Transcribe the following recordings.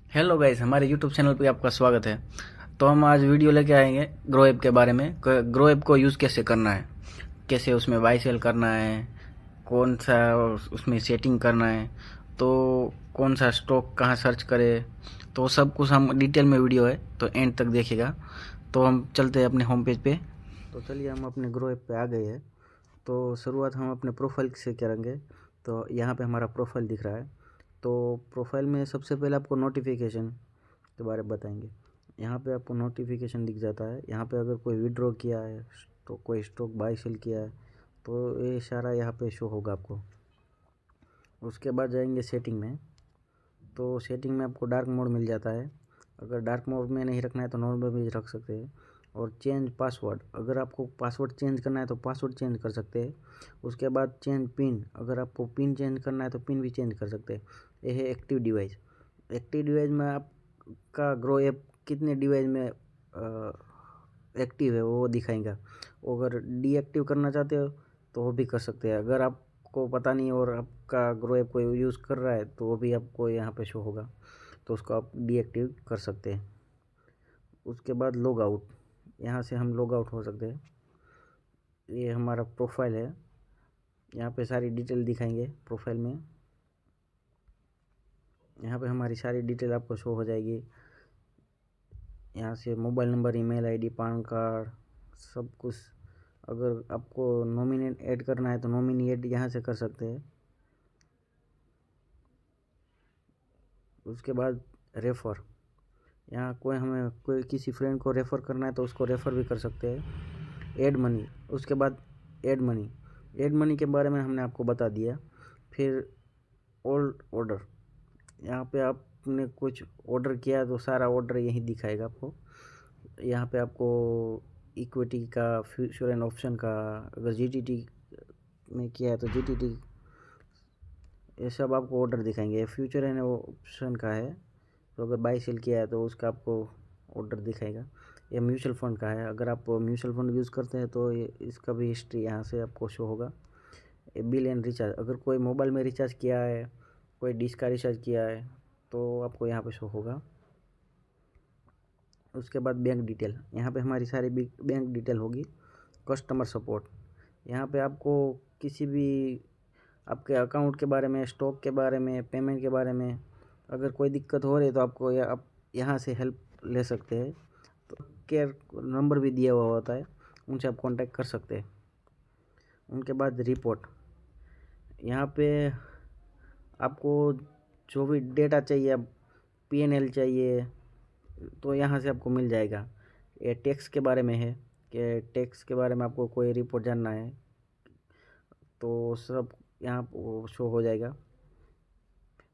Hello guys, हमारे YouTube channel पे आपका स्वागत है। तो हम आज वीडियो लेके आएंगे ग्रो ऐप के बारे में। ग्रो ऐप को यूज़ कैसे करना है, कैसे उसमें बाय सेल करना है, कौन सा उसमें सेटिंग करना है, तो कौन सा स्टॉक कहाँ सर्च करे, तो सब कुछ हम डिटेल में वीडियो है, तो एंड तक देखिएगा। तो हम चलते हैं अपने होम पेज पे। तो चलिए हम अपने ग्रो ऐप पे आ गए हैं। तो शुरुआत हम अपने प्रोफाइल से करेंगे। तो यहाँ पे हमारा प्रोफाइल दिख रहा है। तो प्रोफाइल में सबसे पहले आपको नोटिफिकेशन के बारे में बताएंगे। यहाँ पे आपको नोटिफिकेशन दिख जाता है। यहाँ पे अगर कोई विड्रॉ किया है तो कोई स्टॉक बाय सेल किया है तो ये सारा यहाँ पे शो होगा आपको। उसके बाद जाएंगे सेटिंग में। तो सेटिंग में आपको डार्क मोड मिल जाता है। अगर डार्क मोड में नहीं रखना है तो नॉर्मल में भी रख सकते हैं। और चेंज पासवर्ड, अगर आपको पासवर्ड चेंज करना है तो पासवर्ड चेंज कर सकते हैं। उसके बाद चेंज पिन, अगर आपको पिन चेंज करना है तो पिन भी चेंज कर सकते हैं। ये है एक्टिव डिवाइस। एक्टिव डिवाइस में आपका ग्रो ऐप कितने डिवाइस में एक्टिव है वो दिखाएगा। अगर डीएक्टिव करना चाहते हो तो वो भी कर सकते हैं। अगर आपको पता नहीं और आपका ग्रो ऐप कोई यूज़ कर रहा है तो वो भी आपको यहाँ पे शो होगा, तो उसको आप डीएक्टिव कर सकते हैं। उसके बाद लॉग आउट, यहाँ से हम लॉग आउट हो सकते हैं। ये हमारा प्रोफाइल है, यहाँ पे सारी डिटेल दिखाएंगे प्रोफाइल में। यहाँ पे हमारी सारी डिटेल आपको शो हो जाएगी। यहाँ से mobile number, email ID, pan card, सब कुछ। अगर आपको नॉमिनेट ऐड करना है तो नॉमिनी ऐड यहाँ से कर सकते हैं। उसके बाद रेफ़र, यहाँ कोई किसी फ्रेंड को रेफ़र करना है तो उसको रेफ़र भी कर सकते हैं। ऐड मनी, उसके बाद ऐड मनी के बारे में हमने आपको बता दिया। फिर ओल्ड ऑर्डर, यहाँ पे आपने कुछ ऑर्डर किया तो सारा ऑर्डर यहीं दिखाएगा आपको। यहाँ पे आपको इक्विटी का, फ्यूचर एंड ऑप्शन का, अगर जीटीटी में किया है तो जीटीटी, ये सब आपको ऑर्डर दिखाएंगे। फ्यूचर एंड ऑप्शन का है तो अगर बाई सेल किया है तो उसका आपको ऑर्डर दिखाएगा। ये म्यूचुअल फंड का है, अगर आप म्यूचुअल फंड यूज़ करते हैं तो ये इसका भी हिस्ट्री यहाँ से आपको शो होगा। ये बिल एंड रिचार्ज, अगर कोई मोबाइल में रिचार्ज किया है, कोई डिश का रिचार्ज किया है तो आपको यहाँ पे शो होगा। उसके बाद बैंक डिटेल, यहाँ पे हमारी सारी बैंक डिटेल होगी। कस्टमर सपोर्ट, यहाँ पे आपको किसी भी आपके अकाउंट के बारे में, स्टॉक के बारे में, पेमेंट के बारे में अगर कोई दिक्कत हो रही है तो आपको आप यहाँ से हेल्प ले सकते हैं। तो केयर नंबर भी दिया हुआ होता है, उनसे आप कांटेक्ट कर सकते हैं। उनके बाद रिपोर्ट, यहाँ पे आपको जो भी डेटा चाहिए, पीएनएल चाहिए तो यहाँ से आपको मिल जाएगा। ये टैक्स के बारे में है कि टैक्स के बारे में आपको कोई रिपोर्ट जानना है तो सब यहाँ शो हो जाएगा।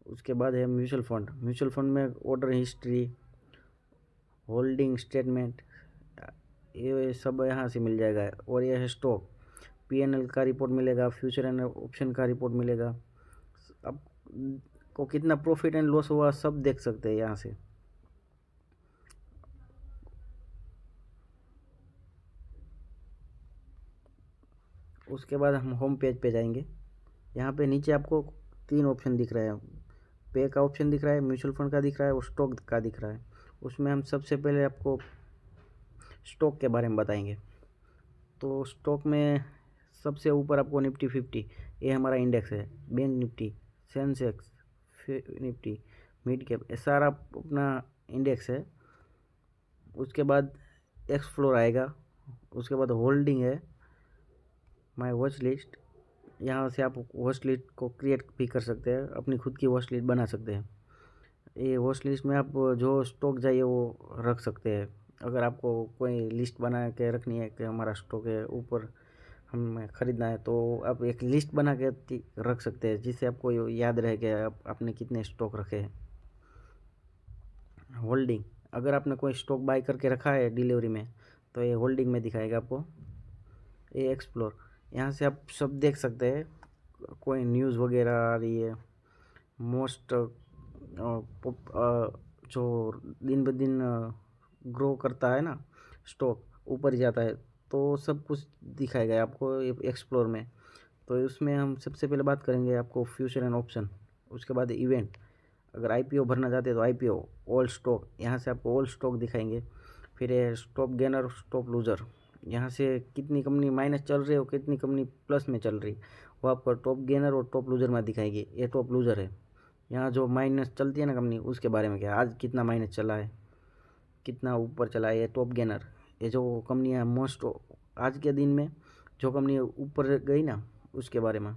उसके बाद है म्यूचुअल फंड में ऑर्डर हिस्ट्री, होल्डिंग स्टेटमेंट, ये सब यहाँ से मिल जाएगा। और ये है स्टॉक, पीएनएल का रिपोर्ट मिलेगा, फ्यूचर एंड ऑप्शन का रिपोर्ट मिलेगा। आपको कितना प्रॉफिट एंड लॉस हुआ सब देख सकते हैं यहाँ से। उसके बाद हम होम पेज पे जाएंगे। यहाँ पे नीचे आपको 3 ऑप्शन दिख रहे हैं। पे का ऑप्शन दिख रहा है, म्यूचुअल फंड का दिख रहा है और स्टॉक का दिख रहा है। उसमें हम सबसे पहले आपको स्टॉक के बारे में बताएंगे। तो स्टॉक में सबसे ऊपर आपको निफ्टी 50, ये हमारा इंडेक्स है। Bank Nifty, Sensex, Nifty, mid cap, ये सारा अपना इंडेक्स है। उसके बाद एक्सप्लोर आएगा। उसके बाद होल्डिंग है, माय वॉच लिस्ट, यहाँ से आप वॉच लिस्ट को क्रिएट भी कर सकते हैं, अपनी खुद की वॉच लिस्ट बना सकते हैं। ये वॉच लिस्ट में आप जो स्टॉक चाहिए वो रख सकते हैं। अगर आपको कोई लिस्ट बना के रखनी है कि हमारा स्टॉक है ऊपर हमें ख़रीदना है तो आप एक लिस्ट बना के रख सकते हैं, जिससे आपको याद रहे कि आपने कितने स्टॉक रखे हैं। होल्डिंग, अगर आपने कोई स्टॉक बाय करके रखा है डिलीवरी में तो ये होल्डिंग में दिखाएगा आपको। ये एक्सप्लोर, यहाँ से आप सब देख सकते हैं, कोई न्यूज़ वगैरह आ रही है। मोस्ट जो दिन ब दिन ग्रो करता है ना, स्टॉक ऊपर जाता है तो सब कुछ दिखाएगा आपको एक्सप्लोर में। तो उसमें हम सबसे पहले बात करेंगे आपको फ्यूचर एंड ऑप्शन। उसके बाद इवेंट, अगर आईपीओ भरना चाहते हैं तो आईपीओ, ऑल स्टॉक, यहाँ से आपको ऑल स्टॉक दिखाएंगे। फिर ये स्टॉप गेनर, स्टॉप लूज़र, यहाँ से कितनी कंपनी माइनस चल रही है और कितनी कंपनी प्लस में चल रही, वो आपको टॉप गेनर और टॉप लूज़र में दिखाएंगे। ये टॉप लूज़र है, यहाँ जो माइनस चलती है ना कंपनी, उसके बारे में क्या आज कितना माइनस चला है, कितना ऊपर चला है। ये टॉप गेनर, ये जो कंपनियाँ मोस्ट आज के दिन में जो कंपनी ऊपर गई ना, उसके बारे में।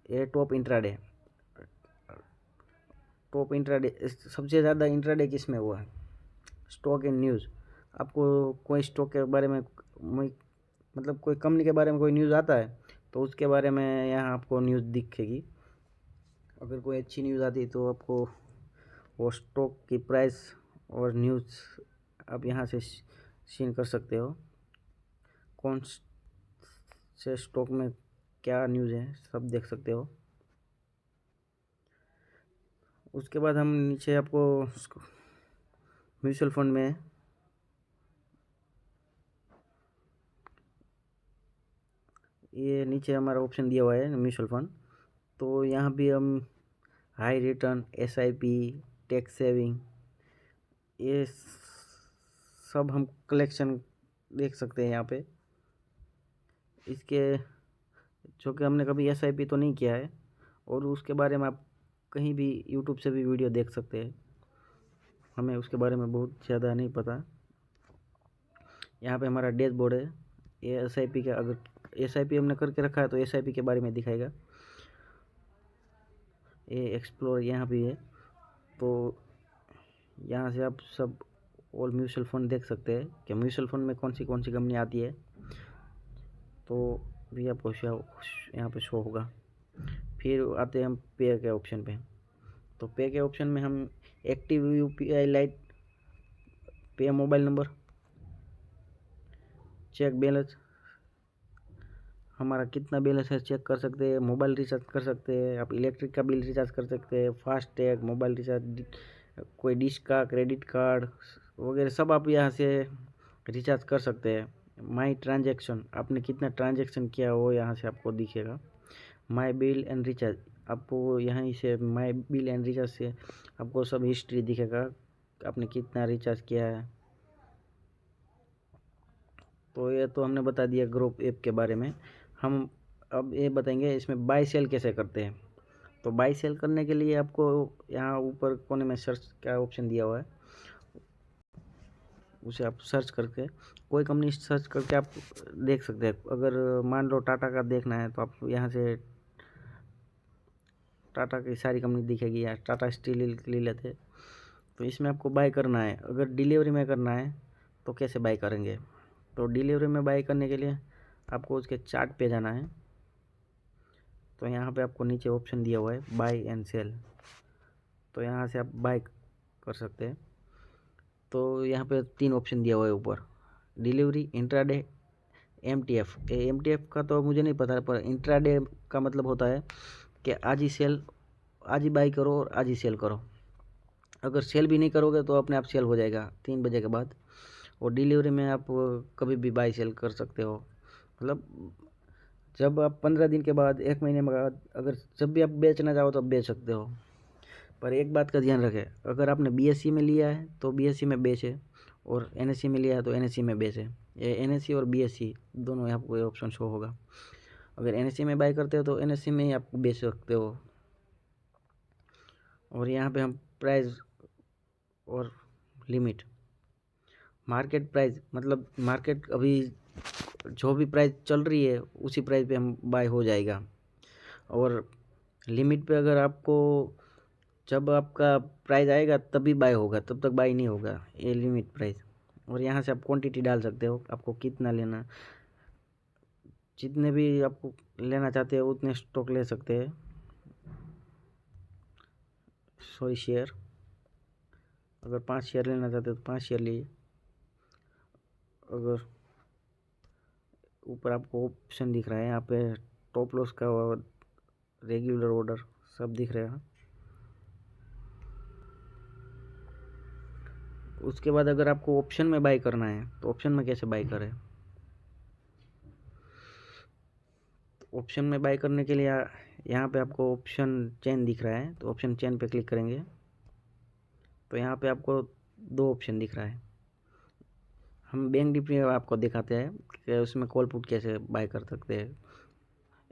ये टॉप इंट्राडे, टॉप इंट्राडे सबसे ज़्यादा इंट्राडे किस में हुआ है, स्टॉक एंड न्यूज़। आपको कोई स्टॉक के बारे में मतलब कोई कंपनी के बारे में कोई न्यूज़ आता है तो उसके बारे में यहाँ आपको न्यूज़ दिखेगी। अगर कोई अच्छी न्यूज़ आती है तो आपको वो स्टॉक की प्राइस और न्यूज़ आप यहाँ से सीन कर सकते हो, कौन से स्टॉक में क्या न्यूज़ है सब देख सकते हो। उसके बाद हम नीचे आपको म्यूचुअल फंड में ये नीचे हमारा ऑप्शन दिया हुआ है म्यूचुअल फंड, तो यहाँ भी हम high return, SIP, tax saving, ये सब हम कलेक्शन देख सकते हैं यहाँ पे। इसके जो कि हमने कभी एसआईपी तो नहीं किया है, और उसके बारे में आप कहीं भी यूट्यूब से भी वीडियो देख सकते हैं, हमें उसके बारे में बहुत ज़्यादा नहीं पता। यहाँ पे हमारा डैशबोर्ड है, ये एसआईपी का, अगर एसआईपी हमने करके रखा है तो एसआईपी के बारे में दिखाएगा। ये एक्सप्लोर यहाँ भी है, तो यहाँ से आप सब ऑल म्यूचुअल फंड देख सकते हैं कि म्यूचुअल फंड में कौन सी कंपनी आती है, तो भी आपको यहाँ पे शो होगा। फिर आते हैं हम पे के ऑप्शन पे, तो पे के ऑप्शन में हम एक्टिव यूपीआई लाइट, पे मोबाइल नंबर, चेक बैलेंस, हमारा कितना बैलेंस है चेक कर सकते हैं, मोबाइल रिचार्ज कर सकते हैं, आप इलेक्ट्रिक का बिल रिचार्ज कर सकते हैं, फास्ट टैग, मोबाइल रिचार्ज, कोई डिश का, क्रेडिट कार्ड वगैरह सब आप यहाँ से रिचार्ज कर सकते हैं। माई ट्रांजैक्शन, आपने कितना ट्रांजैक्शन किया वो यहाँ से आपको दिखेगा। माई बिल एंड रिचार्ज, आपको यहीं से माई बिल एंड रिचार्ज से आपको सब हिस्ट्री दिखेगा, आपने कितना रिचार्ज किया है। तो ये तो हमने बता दिया ग्रुप ऐप के बारे में। हम अब ये बताएंगे इसमें बाय सेल कैसे करते हैं। तो बाय सेल करने के लिए आपको यहाँ ऊपर कोने में सर्च का ऑप्शन दिया हुआ है, उसे आप सर्च करके कोई कंपनी सर्च करके आप देख सकते हैं। अगर मान लो टाटा का देखना है तो आप यहाँ से टाटा की सारी कंपनी दिखेगी, या टाटा स्टील ले लेते हैं। तो इसमें आपको बाय करना है। अगर डिलीवरी में करना है तो कैसे बाय करेंगे, तो डिलीवरी में बाय करने के लिए आपको उसके चार्ट पे जाना है। तो यहाँ पे आपको नीचे ऑप्शन दिया हुआ है बाय एंड सेल, तो यहाँ से आप बाय कर सकते हैं। तो यहाँ पे 3 ऑप्शन दिया हुआ है ऊपर, डिलीवरी, इंट्राडे, एमटीएफ। एमटीएफ का तो मुझे नहीं पता, पर इंट्राडे का मतलब होता है कि आज ही सेल, आज ही बाई करो और आज ही सेल करो। अगर सेल भी नहीं करोगे तो अपने आप सेल हो जाएगा 3 बजे के बाद। और डिलीवरी में आप कभी भी बाई सेल कर सकते हो, मतलब जब आप 15 दिन के बाद, 1 महीने बाद, अगर जब भी आप बेचना चाहो तो आप बेच सकते हो। पर एक बात का ध्यान रखें, अगर आपने बीएससी में लिया है तो बीएससी में बेचे, और एनएससी में लिया है तो एनएससी में बेचे। ये एनएससी और बीएससी दोनों यहाँ आपको ऑप्शन शो होगा। अगर एनएससी में बाय करते हो तो एनएससी में ही आप बेच सकते हो। और यहाँ पे हम प्राइस और लिमिट, मार्केट प्राइस मतलब मार्केट अभी जो भी प्राइस चल रही है उसी प्राइस पे हम बाय हो जाएगा। और लिमिट पे अगर आपको जब आपका प्राइस आएगा तभी बाय होगा, तब तक बाय नहीं होगा, ये लिमिट प्राइस। और यहाँ से आप क्वांटिटी डाल सकते हो, आपको कितना लेना, जितने भी आपको लेना चाहते हो उतने स्टॉक ले सकते हैं, सॉरी शेयर। अगर 5 शेयर लेना चाहते हो तो 5 शेयर लिए। अगर ऊपर आपको ऑप्शन दिख रहा है यहाँ पे टॉप लॉस का और रेगुलर ऑर्डर सब दिख रहा है। उसके बाद अगर आपको ऑप्शन में बाय करना है तो ऑप्शन में कैसे बाय करें, ऑप्शन में बाय करने के लिए यहाँ पे आपको ऑप्शन चेन दिख रहा है, तो ऑप्शन चेन पे क्लिक करेंगे तो यहाँ पे आपको दो ऑप्शन दिख रहा है। हम बैंक निफ्टी में आपको दिखाते हैं कि उसमें कॉल पुट कैसे बाय कर सकते हैं।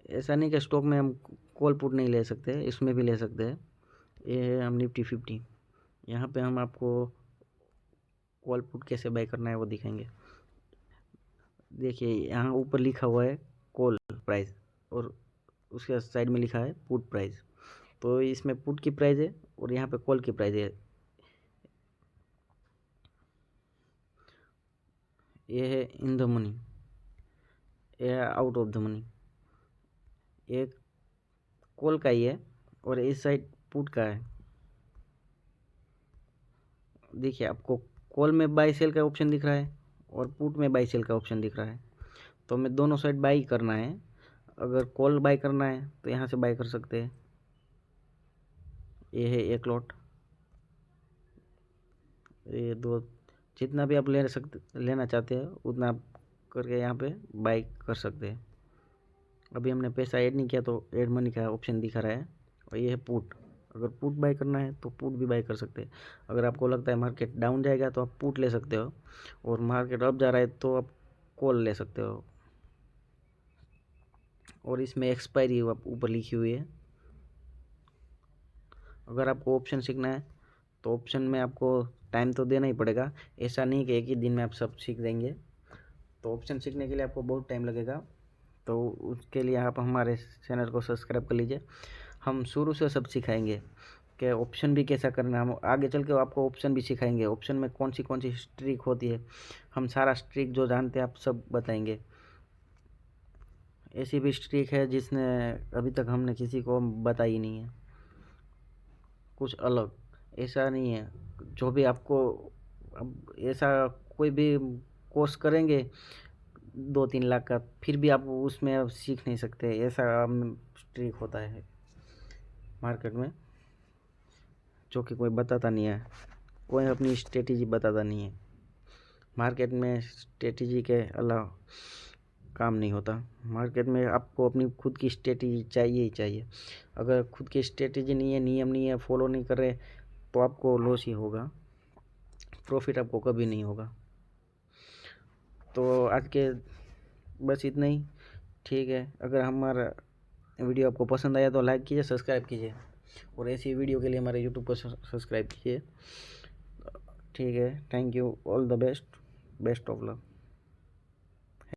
ऐसा नहीं कि स्टॉक में हम कॉल पुट नहीं ले सकते, इसमें भी ले सकते हैं। ये है हम निफ्टी 50, यहाँ पे हम आपको कॉल पुट कैसे बाय करना है वो दिखाएंगे। देखिए यहाँ ऊपर लिखा हुआ है कॉल प्राइस और उसके साइड में लिखा है पुट प्राइस। तो इसमें पुट की प्राइस है और यहाँ पे कॉल की प्राइस है। ये है इन द मनी, ये है आउट ऑफ द मनी। ये कॉल का ही है और इस साइड पुट का है। देखिए आपको कॉल में बाई सेल का ऑप्शन दिख रहा है और पुट में बाई सेल का ऑप्शन दिख रहा है। तो हमें दोनों साइड बाई करना है। अगर कॉल बाय करना है तो यहाँ से बाय कर सकते हैं। ये है एक लॉट, ये दो, जितना भी आप लेना चाहते हैं उतना आप करके यहाँ पे बाय कर सकते हैं। अभी हमने पैसा ऐड नहीं किया तो ऐड मनी का ऑप्शन दिखा रहा है। और ये है पुट, अगर पुट बाय करना है तो पुट भी बाय कर सकते हैं। अगर आपको लगता है मार्केट डाउन जाएगा तो आप पुट ले सकते हो, और मार्केट अप जा रहा है तो आप कॉल ले सकते हो। और इसमें एक्सपायरी ऊपर लिखी हुई है। अगर आपको ऑप्शन सीखना है तो ऑप्शन में आपको टाइम तो देना ही पड़ेगा। ऐसा नहीं कि एक ही दिन में आप सब सीख देंगे, तो ऑप्शन सीखने के लिए आपको बहुत टाइम लगेगा। तो उसके लिए आप हमारे चैनल को सब्सक्राइब कर लीजिए। हम शुरू से सब सिखाएंगे कि ऑप्शन भी कैसा करना है। हम आगे चल के आपको ऑप्शन भी सिखाएंगे, ऑप्शन में कौन सी स्ट्रिक होती है, हम सारा स्ट्रिक जो जानते हैं आप सब बताएंगे। ऐसी भी स्ट्रिक है जिसने अभी तक हमने किसी को बताई नहीं है, कुछ अलग। ऐसा नहीं है जो भी आपको, अब ऐसा कोई भी कोर्स करेंगे 2-3 लाख का, फिर भी आप उसमें अब सीख नहीं सकते। ऐसा स्ट्रिक होता है मार्केट में, जो कि कोई बताता नहीं है, कोई अपनी स्ट्रेटेजी बताता नहीं है। मार्केट में स्ट्रेटेजी के अलावा काम नहीं होता। मार्केट में आपको अपनी खुद की स्ट्रेटेजी चाहिए ही चाहिए। अगर खुद की स्ट्रेटेजी नहीं है, नियम नहीं है, फॉलो नहीं कर रहे, तो आपको लॉस ही होगा, प्रॉफिट आपको कभी नहीं होगा। तो आज के बस इतना ही, ठीक है। अगर हमारा वीडियो आपको पसंद आया तो लाइक कीजिए, सब्सक्राइब कीजिए, और ऐसी वीडियो के लिए हमारे यूट्यूब पर सब्सक्राइब कीजिए। ठीक है, thank you, all the best, best of luck.